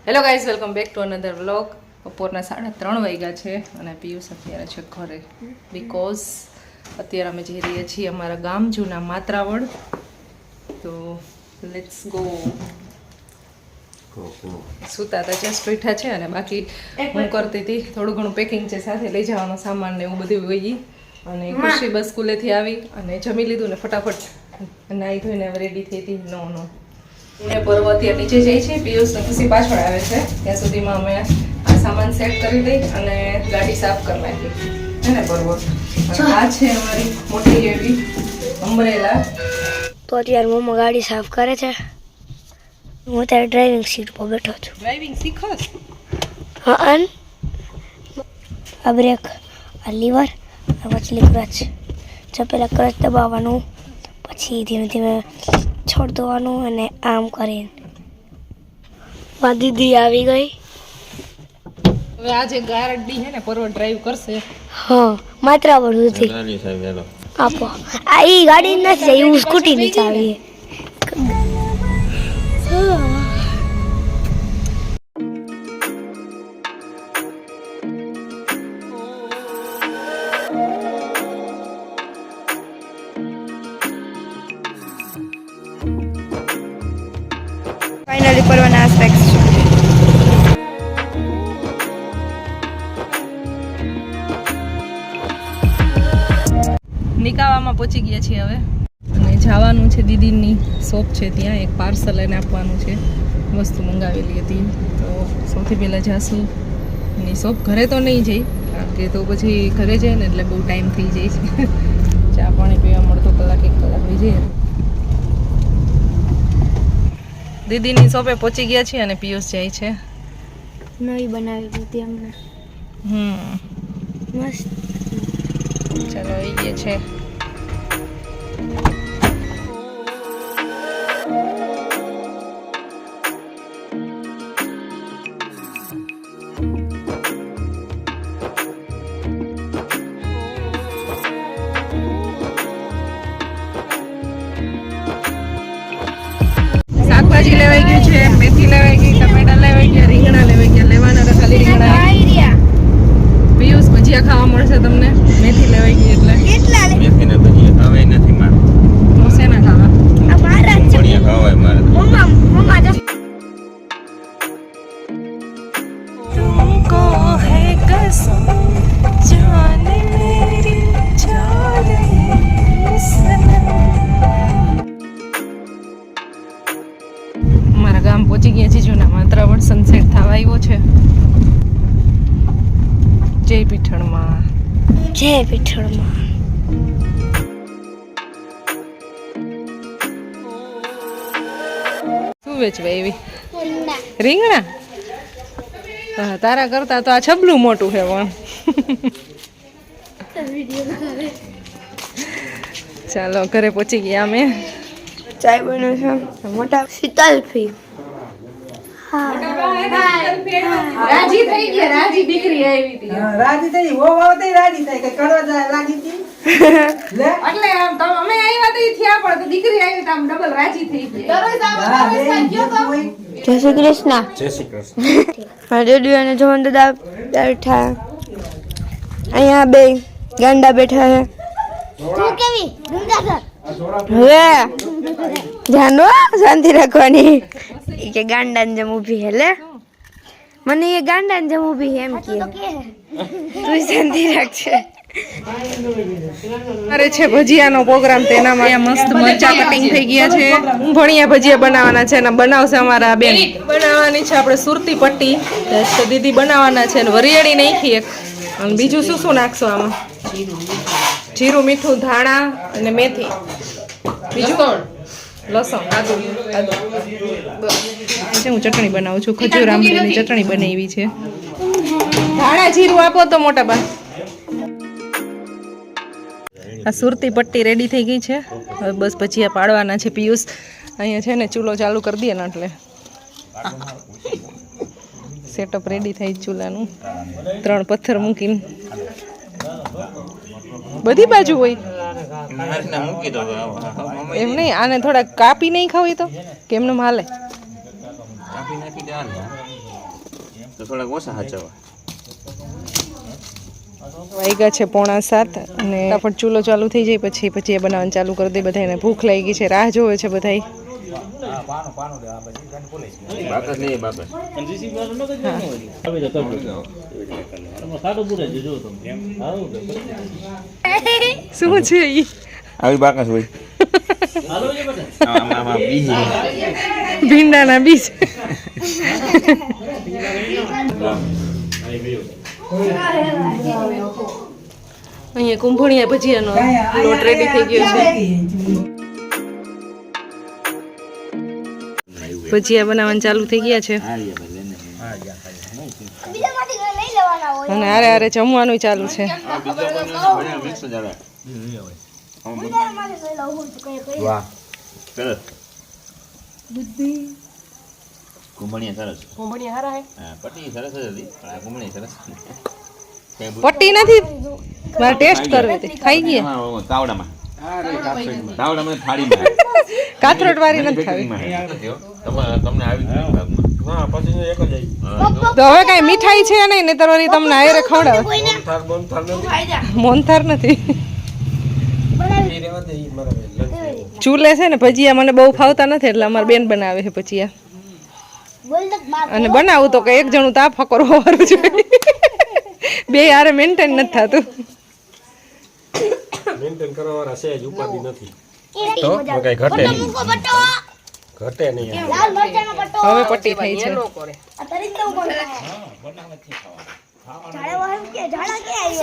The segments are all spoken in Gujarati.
Hello guys, welcome back to another vlog. બપોરના 3:30 વાગ્યા છે અને પિયુષ અત્યારે છે ઘરે, બીકોઝ અત્યારે અમે જઈ રહ્યા છીએ અમારા ગામ જૂના માત્રાવડ. તો લેટ્સ ગો. સુતા હતા જસ્ટ ઉઠ્યા છે અને બાકી હું કરતી હતી થોડું ઘણું પેકિંગ છે, સાથે લઈ જવાનો સામાન ને એવું બધું હોય. અને ખુશી બસ સ્કૂલેથી આવી અને જમી લીધું ને ફટાફટ નાહી ધોઈને રેડી થઈ હતી. નો ને પર્વતીય નીચે જાય છે, પિયુષ ને ખુશી પાછળ આવે છે. ત્યાં સુધીમાં અમે આ સામાન સેટ કરી દઈ અને ગાડી સાફ કરી નાખી છે ને પર્વત. આ છે અમારી મોટી એવી અમ્બ્રેલા. તો અત્યારે મમ્મા ગાડી સાફ કરે છે, હું ત્યારે ડ્રાઇવિંગ સીટ પર બેઠો છું. ડ્રાઇવિંગ શીખો? હા. આ બ્રેક, આ લીવર, આ વચલી ક્રચ. જો પહેલાં ક્રચ દબાવવાનું, પછી ધીમે ધીમે છોડ દેવાનું અને આમ કરીને. મારી દીદી આવી ગઈ. હવે આજે ગાડી હે ને પર્વત ડ્રાઈવ કરશે. હા, માત્રાવડ સુધી આપો. આ ઈ ગાડી નથી જાય, હું સ્કૂટી ની ચાવી. ફાઇનલી પરવાના આસ્પેક્ટ છે. નિકાવામાં પહોંચી ગયા છીએ હવે અને જવાનું છે દીદીની શોપ છે, ત્યાં એક પાર્સલ એને આપવાનું છે. વસ્તુ મંગાવેલી હતી તો સૌથી પહેલાં જાશું એની શોપ. ઘરે તો નહીં જઈ, કારણ કે તો પછી ઘરે જાય ને એટલે બહુ ટાઈમ થઈ જાય છે. ચા પાણી પીવા મળતો કલાક 1 કલાક થઈ જાય. દીદીની શોપે પહોંચી ગયા છીએ અને પિયુષ જાય છે. નવી બનાવી હતી અમને. મસ્ત. ચાલો આવી ગયા છે. શાકભાજી લેવાઈ ગયું છે, મેથી લેવાઈ ગઈ, ટમેટા લેવાઈ ગયા, રીંગણા લેવાઈ ગયા. લેવાના હતા ખાલી રીંગણા. પિયુષ ભજીયા ખાવા મળશે તમને, મેથી લેવાઈ ગઈ એટલે. મેથીના ભજીયા ખાવાય નથી મારે. તો શેના ખાવા? આ મારા જ છે. ભજીયા ખાવાય મારે. મમ્મા જો तुमको है कसम जाने मेरी जाने सनम. મારા ગામ પહોંચી ગયા છે જૂના માત્રાવડ. સનસેટ થવા આવ્યો છે. જય પીઠળમાં. જય પીઠળમાં. શું વેચવા એવી? રીંગણા. હા, તારા કરતા તો આ છબલું મોટું છે પણ. ચાલો ઘરે પહોંચી ગયા અમે. ચાય બને છે મોટા શીતલફી. રાજી થઈ ગયા, રાજી દીકરી આવી હતી. રાજી થઈ વો વાવતે રાજી થઈ કે કડવા જાય લાગી હતી લે એટલે આમ તો અમે આવ્યા તો ઈ થયા, પણ તો દીકરી આવી તો આમ ડબલ રાજી થઈ ગયા. જય શ્રી કૃષ્ણ. જય શ્રી કૃષ્ણ. મારા ડેડી અને જોહન દાદા બેઠા. અહીંયા બે ગાંડા બેઠા છે. તું કેવી ગંગાધર? હવે ધ્યાન રો, શાંતિ રાખવાની. એ કે ગાંડા ને જેમ ઊભી હે. લે મને એ ગાંડા ને જેમ ઊભી એમ કે તું શાંતિ રાખજે. અરે છે ભજીયાનો પ્રોગ્રામ, તેનામાં મસ્ત મરચા કટિંગ થઈ ગયા છે. ભણિયા ભજીયા બનાવવાના છે અને બનાવશે અમારા બેન. બનાવવાની છે આપણે સુરતી પટ્ટી, તો દીદી બનાવવાના છે અને વરિયાળી નાખી એક. અને બીજું શું શું નાખશો આમાં? જીરું, મીઠું, ધાણા અને મેથી. બીજું લસણ, આદુ. હું ચટણી બનાવું છું, ખજૂર આંબલીની ચટણી બનાવી છે. ધાણા જીરું આપો તો મોટા બા. આ સુરતી પટ્ટી રેડી થઈ ગઈ છે. હવે બસ ભજીયા પાડવાના છે. પિયુષ અહીંયા છે ને ચૂલો ચાલુ કરી દે ને એટલે સેટઅપ રેડી થાય ચૂલાનું. 3 પથ્થર મૂકીને બધી બાજુ હોય એમ નહીં. આને થોડા કાપી નહીં ખાવી તો કેમનું હાલે? તો થોડાક ઓછા હાચવા. વાગ્યા છે 6:45 અને ફટાફટ ચૂલો ચાલુ થઈ જાય પછી ભજીયા બનાવવાનું ચાલુ કરી દે. બધાને ભૂખ લાગી છે, રાહ જોવે છે બધાય. બાકસ નહીં બાકસ. શું છે ઈ? આવી બાકસ હોય. આમાં બીજી ભીંડાના બીજ. અહીંયા કુંભણિયા ભજીયાનો લોટ રેડી થઈ ગયો છે. ભજીયા બનાવવાનું ચાલુ થઈ ગયા છે અને આરે આરે જમવાનું ચાલુ છે. વાહ સરસ. કુંભણિયા સરસ. કુંભણિયા હારા હે. હા પટ્ટી સરસ જ હતી પણ આ કુંભણી સરસ. પટ્ટી નથી, મારે ટેસ્ટ કરવી હતી. ખાઈ ગયા તાવડામાં થાળીમાં કાથરોટ વાળી નથી ખાવી. તમને આવી તો હવે કઈ મીઠાઈ છે નહીં ને તરવારી તમને આયરે ખવડાવે. મોનથાર નથી. ચૂલે છે ને ભજીયા મને બહુ ફાવતા નથી એટલે અમારે બેન બનાવે છે ભજીયા. અને બનાવું તો કે એક જણું તાપ ફકર હોવાનું જોઈએ. બે યાર મેન્ટેન નથી થતું. મેન્ટેન કરવાવાળા છે જ ઉપાધિ નથી. તો કઈ ઘટે નહીં. ઘટે નહીં. હવે પટ્ટી થઈ છે.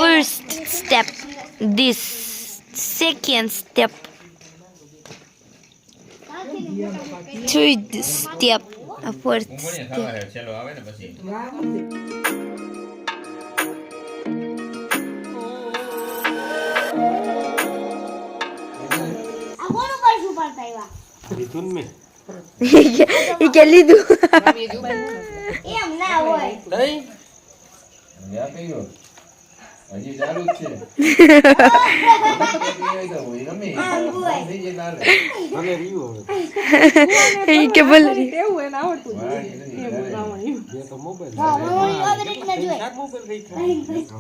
First step, this second step, third step, fourth step. છેલ્લો આવે ને પછી મિથુન મેં ઈ કે લીધું. હજી ચાલુ જ છે. મને રીયું ઈ કે બોલ. હવે તો મોબાઈલ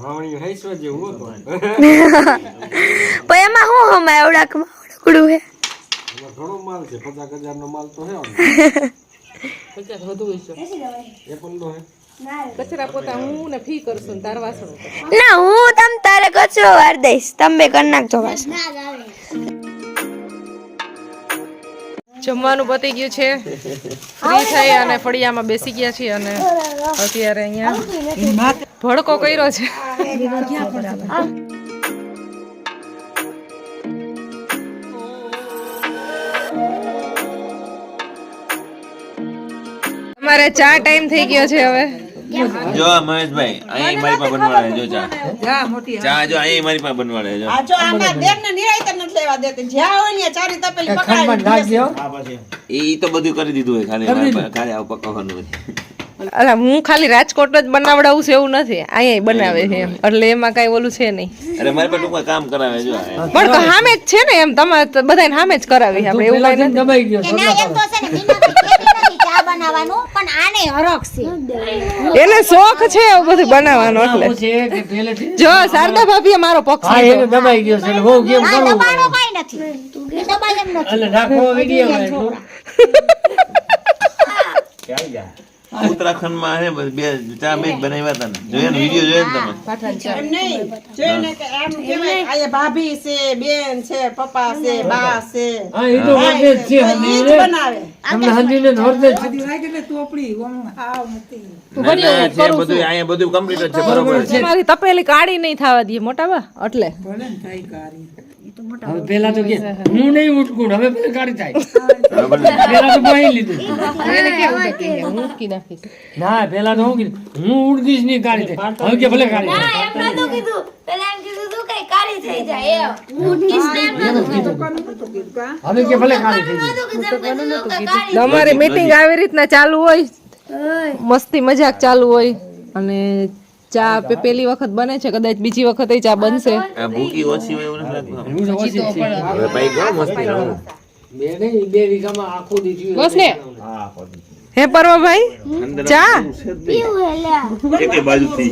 હવાણી હૈસવા જેવું હતો. પણ એમાં હું હમાય આવડાકમાં આવડકડું હે. એમાં ઘણો માલ છે. 50,000 નો માલ તો હે. એ પણ તો હે. કચરા પોતા હું ને ફી કરશું તાર વાસણો. ના હું તમ તારે કચરો વાર દઈશ, તમે કરી નાખજો વાસણ. જમવાનું પતી ગયું છે, ફ્રી થઈ અને ફળિયામાં બેસી ગયા છીએ અને અત્યારે અહીંયા ભડકો કર્યો છે. અમારે ચા ટાઈમ થઈ ગયો છે હવે. જો મહેશભાઈ અહીં મારી પાસે બનવાડે જો ચા. ચા જો અહીં મારી પાસે બનવાડે જો. આ જો આમાં બેન ને નિરાયત નથી લેવા દેતી. જ્યાં હોય ને ચારી તપેલી પકડાવી. ઈ તો બધું કરી દીધું હોય ખાલી આવું પકવવાનું હોય. અલા હું ખાલી રાજકોટ જ બનાવડાવું છું એવું નથી, અહીંયા બનાવે છે એમ, એટલે એમાં કઈ ઓલું છે નહીં. અરે મારી પાસે ટૂંકમાં કામ કરાવે જો. પણ સામે જ છે ને એમ, તમારે બધાને સામે જ કરાવી આપણે એવું કઈ નથી. એને શોખ છે એવું બધું બનાવવાનો એટલે. જો શારદા ભાભી મારો પક્ષ લીધો. દબાઈ ગયો છે બહુ કેમ કરવું એટલે રાખો વિડિયો ઉત્તરાખંડમાં હે બે ચા મેચ બનાવ્યા હતા ને, જોયો ને વિડિયો જોયો ને તમે? એમ નહીં જોઈને કે એમ કહેવાય આ ભાભી છે, બેન છે, પપ્પા છે, બા છે. હા એ તો વર્તે જ છે. ઈ જ બનાવે. તમને હંધીને વર્તે જ છે. ના, છે બધું અહીંયા બધું કમ્પ્લીટ જ છે બરોબર છે. તમારી તપેલી કાળી નહીં થવા દે મોટા બા એટલે. હવે પેલા તો કે હું નહીં ઉઠકું, હવે પેલા કાઢી થાય. પેલા તો પાઈ લીધું. હું ઉટકી નાખીશ. ના પેલા તો હું કીધું હું ઉડકીશ નહીં કાઢી થાય. હવે કે ભલે કાઢી થાય. હવે કે ભલે કાઢી થઈ જાય. અમારી મીટિંગ આવી રીતના ચાલુ હોય, મસ્તી મજાક ચાલુ હોય અને ચા પેલી વખત બને છે, કદાચ બીજી વખત ચા બનશે. આ ભૂકી ઓછી હોય એવું નથી લાગતું. હું તો ઓછી જ છે. હવે ભાઈ ગયો મસ્તી રમો. બે નહીં 2 વીઘામાં આખો દી થયું. બસ ને હા હે પરમાભાઈ ચા એકે બાજુથી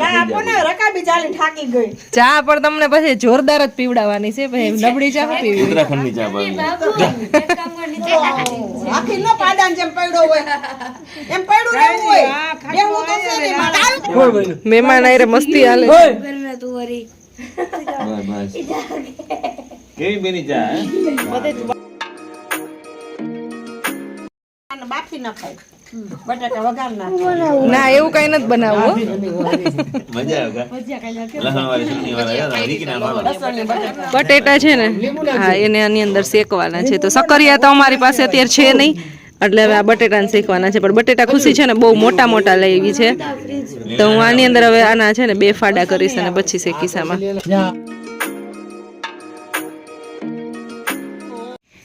આપો ને રકાબી ચાલી થાકી ગઈ. ચા પણ તમને પછી જોરદાર જ પીવડાવવાની છે પછી નબળી ચા શું પીવી ઉત્તરાખંડની ચા પાવી આખી નો પાડાને જેમ પડ્યો હોય એમ પડ્યું રહેવું હોય. બેહવું તો છે નહીં મારે. મહેમાન આયરે મસ્તી હાલે તું વરી બસ કેવી બેની ચા હે? અને બાફી નખાય બટાકા વઘાર ના ના એવું કઈ નથી બનાવવું હો. મજા આવે લસણવાળી ચટણીવાળા રીકના માવા બટેટા છે ને હા એને આની અંદર શેકવાના છે તો સકરિયા તો અમારી પાસે અત્યારે છે નહીં એટલે હવે આ બટેટાને શેકવાના છે પણ બટેટા ખુશી છે ને બહુ મોટા મોટા લઈ આવી છે તો હું આની અંદર હવે આના છે ને 2 ફાડા કરીશ અને પછી શેકીશ આમાં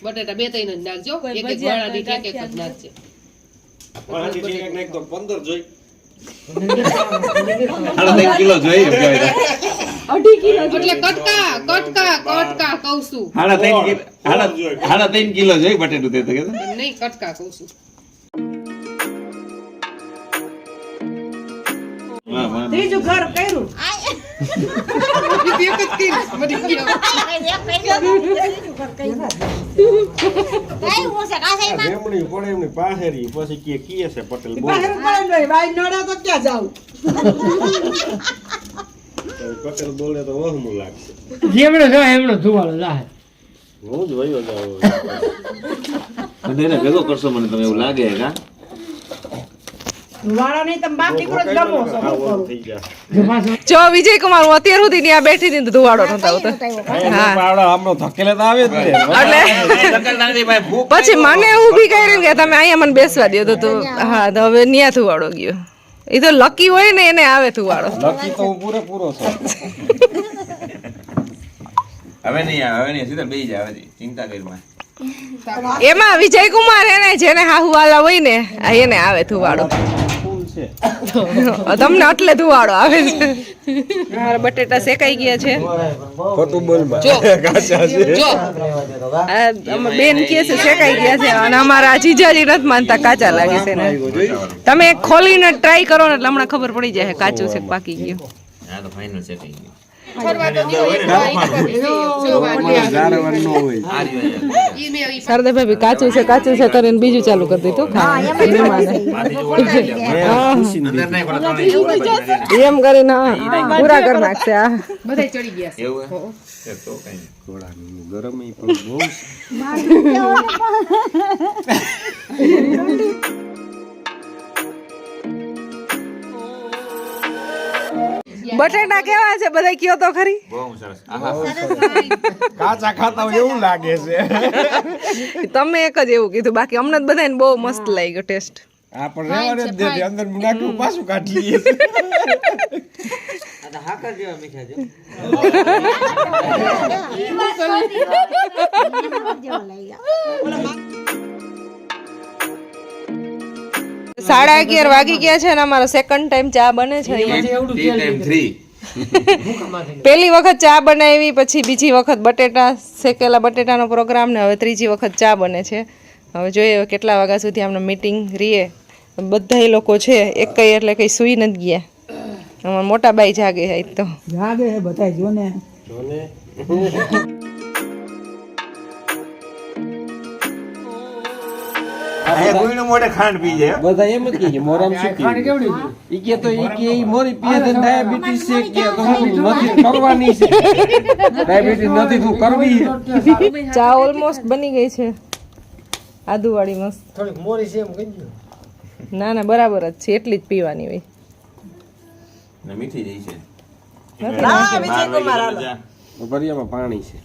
બટેટા 2-3 જ નાખજો એક એક વાળાની એક એક જ નાખજો 15 જોઈ 3.5 કિલો જોઈએ એમ કહેવાય એટલે કટકા કહું છું 3.5 કિલો જોઈએ બટેટું તે તો કે એમ નહીં કટકા કહું છું ત્રીજું ઘર કર્યું. એક જ કીધું બધી ગયો રેમણી પડે એમની પાસેરી પછી કીએ છે પટેલ બોલ બહાર પડે નહીં વાઈ નડા તો ક્યાં જાવું. પટેલ બોલે તો વહમું લાગશે જેમણો જો એમણો ધુવાળો લાહે હું જ વયો જાવ અને એને ભેગો કરશો મને તમે એવું લાગે હે કા વાળા નહીં તમે બાપ દીકરો જ ગમો છો. શું કરું? થઈ ગયા જો પાછો જો વિજય કુમાર હું અત્યાર સુધી ત્યાં બેઠી હતી ને તો ધુવાડો નતો આવતો પાવડા આમનો ધકેલે તો આવે જ ને એટલે પછી મને ઊભી કરી કે તમે અહીંયા મને બેસવા દો તો હા તો હવે ન્યા ધુવાડો ગયો એ તો લકી હોય ને એને આવે ધુવાડો લકી તો હું પૂરેપૂરો છું હવે નહીં સીધા બેસી જાય હવે ચિંતા કરી માં એમાં વિજય કુમાર એને જેને હાહુ વાલા હોય ને આ એને આવે ધુવાડો ફૂલ છે તમને એટલે ધુવાડો આવે છે મારા બટેટા શેકાઈ ગયા છે ખોટું બોલમાં કાચા છે જો આ અમાર બેન કહે છે શેકાઈ ગયા છે અને અમારા જીજાજી નથી માનતા કાચા લાગે છે ને તમે એક ખોલીને ટ્રાય કરો ને એટલે હમણાં ખબર પડી જાય કાચું છે કે પાકી ગયું આ તો ફાઇનલ છે કઈ જારવર નો હોય ઈ મે ઈ શારદાભાઈ કાચું છે કરીને બીજું ચાલુ કરી દીધું ખાવાનું. અંદર નહીં પણ એમ કરીને હા, પૂરા કરી નાખશે આ બધાય ચડી ગયા છે એવું હે તો કઈ ઘોડાનું ગરમ ઈ પણ બહુ બટેટા કેવા છે બધા કયો તો ખરી બહુ સરસ આહા કાચા ખાતા હોય એવું લાગે છે તમે એક જ એવું કીધું બાકી અમને જ બધાને બહુ મસ્ત લાગ્યો ટેસ્ટ આ પણ રેવા દે દે અંદર નાખ્યું પાછું કાઢી લઈએ સાડા 11 વાગી ગયા છે અને અમારો સેકન્ડ ટાઈમ ચા બને છે અહીંયા. ટી ટાઈમ 3 પહેલી વખત ચા બનાવી પછી બીજી વખત બટેટા શેકેલા બટેટાનો પ્રોગ્રામ ને હવે ત્રીજી વખત ચા બને છે હવે જોઈએ કેટલા વાગ્યા સુધી આમને મીટિંગ રીએ બધા લોકો છે એક કઈ એટલે કઈ સુઈ નથી ગયા અમારા મોટા બાઈ જાગે છે તો જાગે હે બધા જોને. જોને આ કોઈનો મોઢે ખાંડ પી જાય બધા એમ જ કહે મોરામ શું ખાણ કહે કેવડી ઈ કે તો ઈ કે ઈ મોરી પીએ તો ડાયાબિટીસ છે કે તો હું નથી કરવાની છે ડાયાબિટીસ નથી તું કરવી છે ચા ઓલમોસ્ટ બની ગઈ છે આદુવાળી મસ્ત થોડીક મોરી છે એમ કહી દો ના ના બરાબર જ છે એટલી જ પીવાની હોય ને મીઠી જઈ છે હા વિજય કુમાર હાલો. ભરિયામાં પાણી છે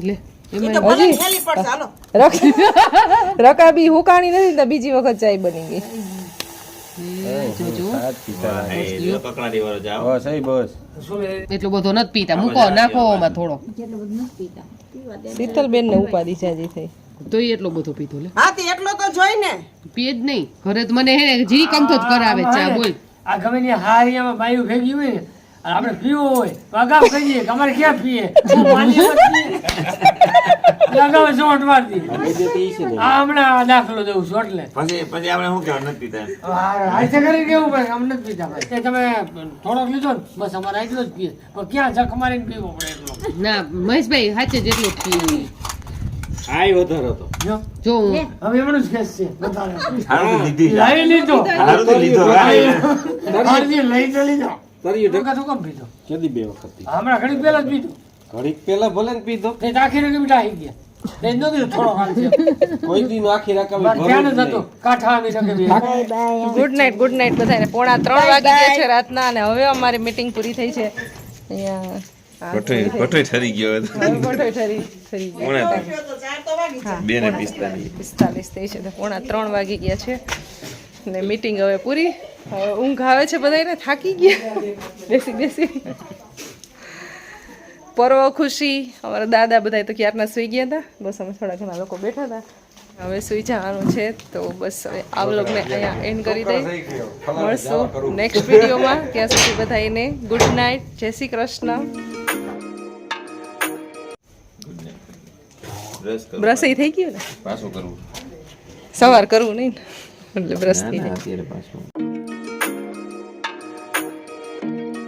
લે ઈ તો ભલે ખેલી પડશે હાલો. રકાબી હુકાણી નથી તો બીજી વખત ચાય બની ગઈ કકડાટી વાળો જાવ બસ એ બસ એટલો બધો નથી પીતા મૂકો નાખો આમાં થોડો શીતલબેન ને ઉપાધિ ચાજી થઈ તોય એટલો બધો પીતો લે હા તે એટલો તો જોઈ ને. પીએ જ નહીં ઘરે તો મને હે ને જીરી કમથો જ કરાવે ચા બોલ આ ગમે ને હારિયામાં બાયું ભેગી હોય ને આપણે પીવું હોય તો અગાઉ કહીએ કે અમારે ક્યાં પીએ પાણી અગાઉ શોટ મારી દઈએ. આ હમણાં દાખલો દઉં છું એટલે પછી આપણે શું કહેવાનું નથી પીતા હાથે કરી કેવું પડે અમને નથી પીતા ભાઈ. તે તમે થોડોક લીધો ને બસ અમારે એટલો જ પીએ પણ ક્યાં જખ મારીને પીવો પડે એટલો. ના મહેશભાઈ સાચે જેટલું જ પીવું. જો જો હું હવે એમનું જ કેસ છે બતાવે. સારું તો લીધી લઈ લીધો સારું તો લીધો હારજી લઈ તો લીધો તું કાં કેમ પીધો કેદી 2 વખત હમણાં ઘડી પહેલા જ પીધું ઘડીક પેલા ભલે ને પીધો તે આખી રકી બેટા આવી ગયા તે નથી થોડો હાલ છે કોઈ દી નો આખી રકાબી બસ ધ્યાન જ હતું કાંઠા આવી શકે બે ગુડ નાઇટ બધાને. 2:30 વાગી ગયા છે રાતના અને હવે અમારી મીટિંગ પૂરી થઈ છે અહીંયા. કોઠોય ઠરી ગયો હતો હવે કોઠોય ઠરી ગઈ. પોણા તો 4 તો વાગી જાય. 2:45 45 થઈ છે તો 2:30 વાગી ગયા છે ને મીટિંગ હવે પૂરી. હવે ઊંઘ આવે છે બધાને, થાકી ગયા બેસી પરવો ખુશી અમારા દાદા બધા તો ક્યારના સૂઈ ગયા હતા. બસ અમે થોડા ઘણા લોકો બેઠા હતા. હવે સૂઈ જવાનું છે તો બસ હવે આ વ્લોગને અહીંયા એન્ડ કરી દઈએ. મળશું નેક્સ્ટ વિડીયોમાં. ત્યાં સુધી બધાને ગુડ નાઇટ, જય શ્રી કૃષ્ણ. બ્રશ થઈ ગયું ને, પાછું કરવું સવાર કરવું નહીં ને એટલે બ્રશ થઈ જાય. અત્યારે પાછું